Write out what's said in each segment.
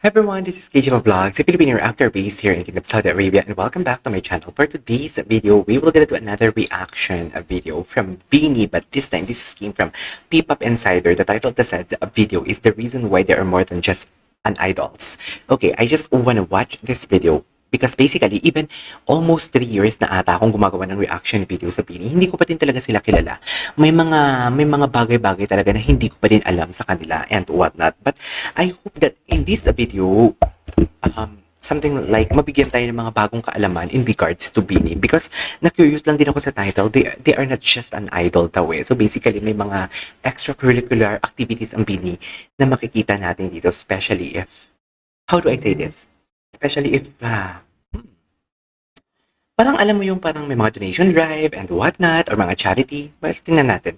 Hi everyone, this is KJ Vlogs, a Filipino actor based here in Kingdom Saudi Arabia, and welcome back to my channel. For today's video, we will get into another reaction video from Beanie, but this time this came from P-Pop Insider. The title of the said video is "The Reason Why They Are More Than Just an Idols." Okay, I just want to watch this video because basically, even almost 3 years na ata akong gumagawa ng reaction video sa Beanie, hindi ko pa din talaga sila kilala. May mga bagay-bagay talaga na hindi ko pa din alam sa kanila and whatnot. But I hope that in this video, something like mabigyan tayo ng mga bagong kaalaman in regards to Beanie, because na-curious lang din ako sa title. They are not just an idol daw eh. So basically, may mga extracurricular activities ang Beanie na makikita natin dito, especially if, how do I say this? Especially if, parang alam mo yung parang may mga donation drive and whatnot, or mga charity. Well, tingnan natin.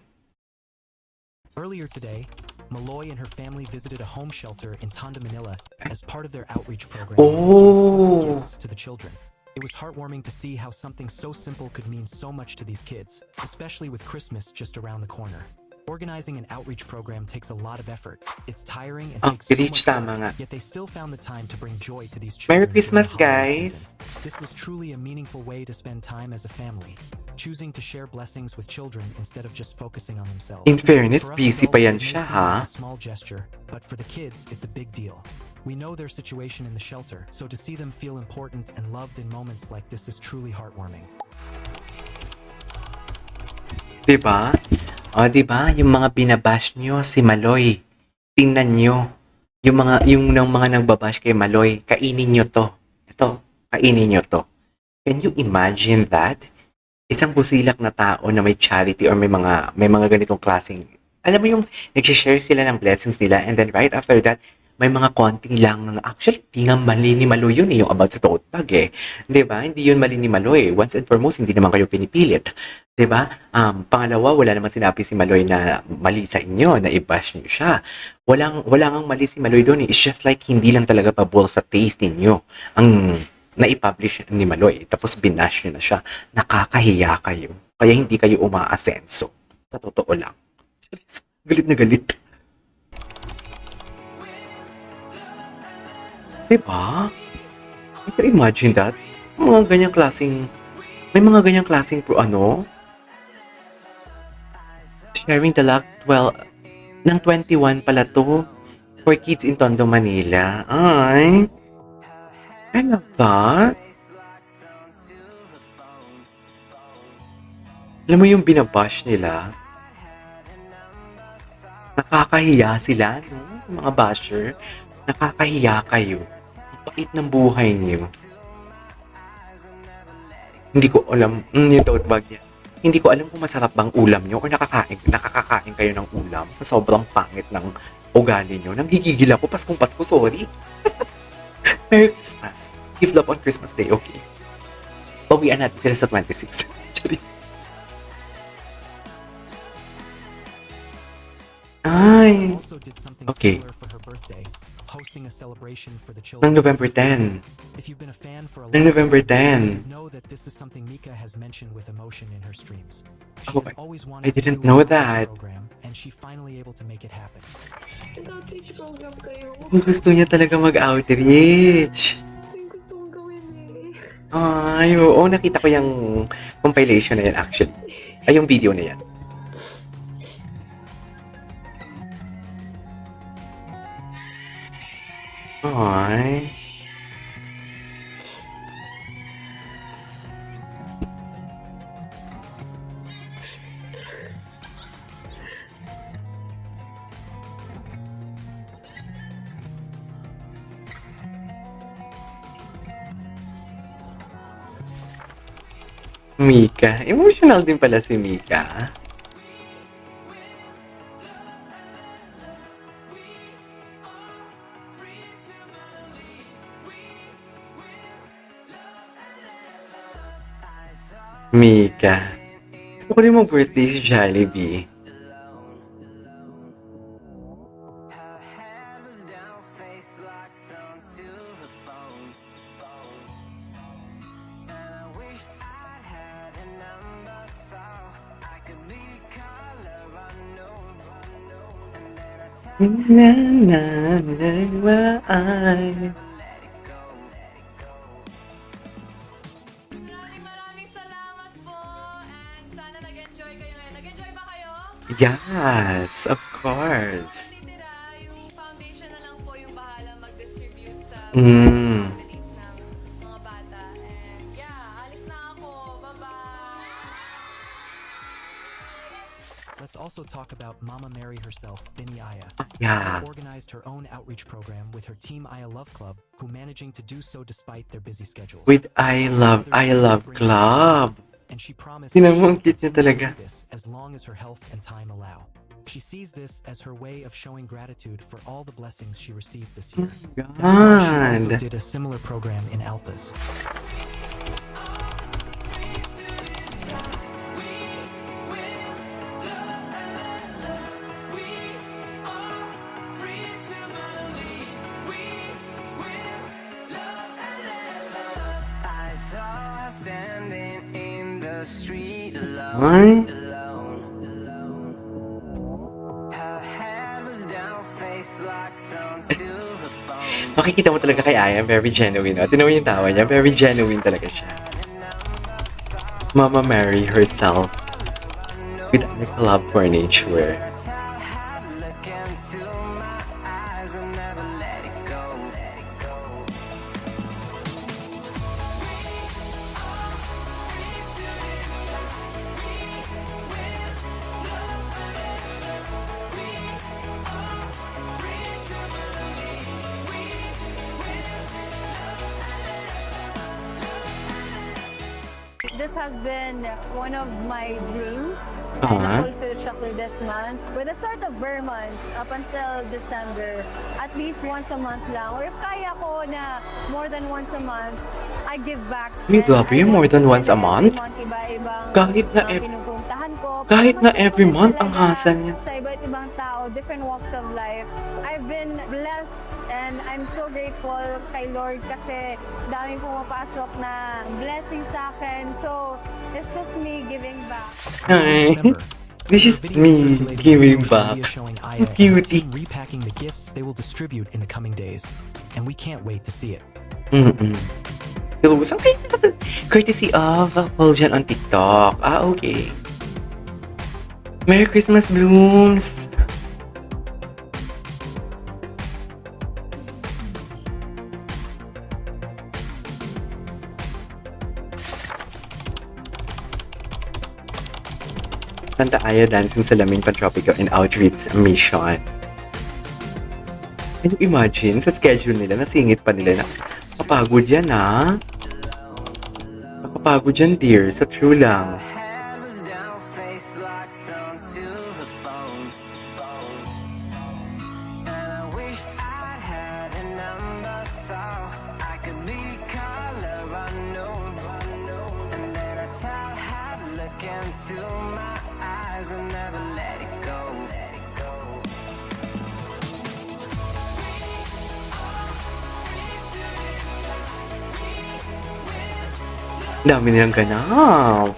Earlier today, Malloy and her family visited a home shelter in Tondo, Manila as part of their outreach program to give some gifts to the children. It was heartwarming to see how something so simple could mean so much to these kids, especially with Christmas just around the corner. Organizing an outreach program takes a lot of effort. It's tiring and takes so much work, yet they still found the time to bring joy to these children. Merry Christmas, during the holiday guys! season. This was truly a meaningful way to spend time as a family, choosing to share blessings with children instead of just focusing on themselves. In fairness, For us busy pa adults, yan it may siya, seem ha? like a small gesture, but for the kids, it's a big deal. We know their situation in the shelter, so to see them feel important and loved in moments like this is truly heartwarming. Diba? O, diba? Yung mga binabash nyo si Maloy. Tingnan nyo. Yung mga nagbabash kay Maloy, kainin nyo to. Ito, kainin nyo to. Can you imagine that? Isang busilak na tao na may charity or may mga ganitong klaseng, alam mo yung nag-share sila ng blessings nila, and then right after that, may mga konting lang na actually, di nga mali ni Maloy yun eh, yung about sa tote bag eh. 'Di ba? Hindi yun mali ni Maloy. Once and foremost, hindi naman kayo pinipilit. 'Di ba? Pangalawa, wala naman sinabi si Maloy na mali sa inyo, na i-bash niyo siya. Wala ngang mali si Maloy doon eh. It's just like hindi lang talaga pabor sa taste ninyo ang na-publish ni Maloy. Tapos binash niyo na siya. Nakakahiya kayo. Kaya hindi kayo umaasenso. Sa totoo lang. Galit na galit. Diba? You can imagine that? May mga ganyang klaseng sharing the luck, well, ng 21 pala to, for kids in Tondo, Manila. Ay, I love that. Alam mo yung binabash nila, nakakahiya sila, no? Yung mga basher, nakakahiya kayo. Ang pait ng buhay niyo. Hindi ko alam, yung tote bag niya. Hindi ko alam kung masarap bang ulam niyo or nakakakain kayo ng ulam sa sobrang pangit ng ugali niyo. Nanggigigil ako, Paskong Pasko, sorry. Merry Christmas. Give love on Christmas Day, okay? Bawian natin sila sa 26. Charis. Ay, Also did something okay. similar for her birthday, hosting a celebration for the Ng children. November 10. If you've been a fan for a Ng long November time, 10. you know that this is something Mika has mentioned with emotion in her streams. She Oh, has always I wanted to didn't do know an outreach that. program, and she finally able to make it happen. Nag-outreach program kayo. Gusto niya talaga mag-outreach. Yung gusto kong gawin eh. Ay, oo, nakita ko yung compilation na yan actually. Ay, yung video na yan. Ay. Mika. Emotional din pala si Mika. Mika. Gusto ko din mo birthday si Jollibee. Na, na, nagmaan. Maraming salamat po and sana nag-enjoy kayo ngayon. Nag-enjoy ba kayo? Yes, of course. Titira, yung foundation na lang po yung bahala mag-distribute sa Mm. families ng mga bata. And yeah, alis na ako. Bye-bye! Let's also talk about Mama Mary herself, Bini Aya. Yeah. Who organized her own outreach program with her Team Aya Love Club, who managing to do so despite their busy schedules. With I Love Club. And she promised Tingnan that mo, she ang cute niya will continue talaga. to do this as long as her health and time allow. She sees this as her way of showing gratitude for all the blessings she received this year. That's why she also God. did a similar program in Alpas. I saw her standing in the street Ay, alone. Her head was down, face locked onto the phone. makikita mo talaga kay Aya, very genuine. Oh. Tinan mo yung tawa niya, very genuine talaga siya. Mama Mary herself with the club for nature. Tell her to look into my eyes and never let it go. This has been one of my dreams and Uh-huh. fulfilled siya for this month. With the start of bare months up until December, at least once a month lang. Or if kaya ko na more than once a month, I give back. Uy, And grabe, I don't more than send once a every month? Iba-ibang Kahit na pinupuntahan ko. kahit Para na ma-share every ko month ang talaga hassle niya. Sa iba't ibang tao, different walks of life. I've been blessed and I'm so grateful kay Lord kasi daming pumapasok na blessing sa akin. So, it's just me giving back. Ay, December, this is there are videos me circulating on giving social back. media showing Aya and her Cutie. team repacking the gifts they will distribute in the coming days, and we can't wait to see it. Mm-mm. So, saan kayo courtesy of Fulgen on TikTok. Ah, okay. Merry Christmas, Blooms! Santa Aya dancing sa laming pan-tropical and outreach mission. Can you imagine sa schedule nila, nasingit pa nila na kapagod yan ha? Nakapagod yan dear, sa true lang. Head was down, face locked onto the phone. And I wished I'd had a number so I could be color unknown. And then I tell her to look into my eyes and never let it go. Ang dami nilang ganap.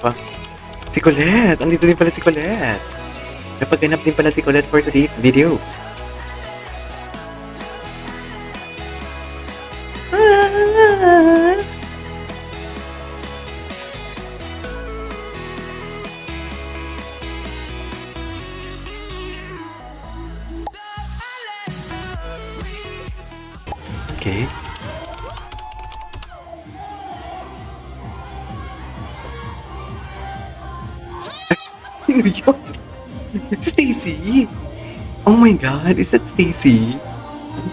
Si Colette, andito din pala si Colette. Napagganap din pala si Colette for today's video. Ah! Okay. Sino yun? Si Stacy. Oh my God, is that Stacy?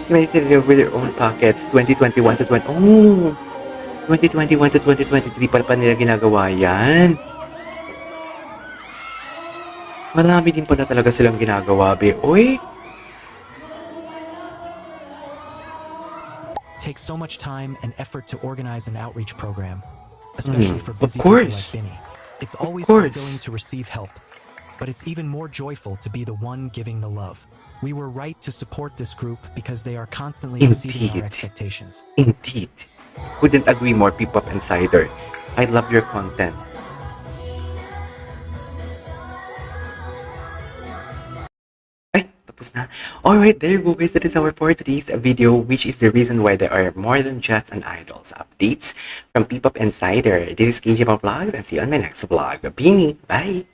Connected with their own pockets 2021 to 20... Oh! 2021 to 2023 pala pa nila ginagawa yan. Marami din pala talaga silang ginagawa, be. Uy! Takes so much time and effort to organize an outreach program, especially for of busy people like course. Binny. It's always course. fulfilling to receive help, but it's even more joyful to be the one giving the love. We were right to support this group because they are constantly exceeding Indeed. our expectations. Indeed. Couldn't agree more, P-Pop Insider. I love your content. Ay, tapos na. Alright, there you go guys. That is our for today's video, which is the reason why there are more than just an idols. Updates from P-Pop Insider. This is KJ Vlogs and see you on my next vlog. Bini, bye!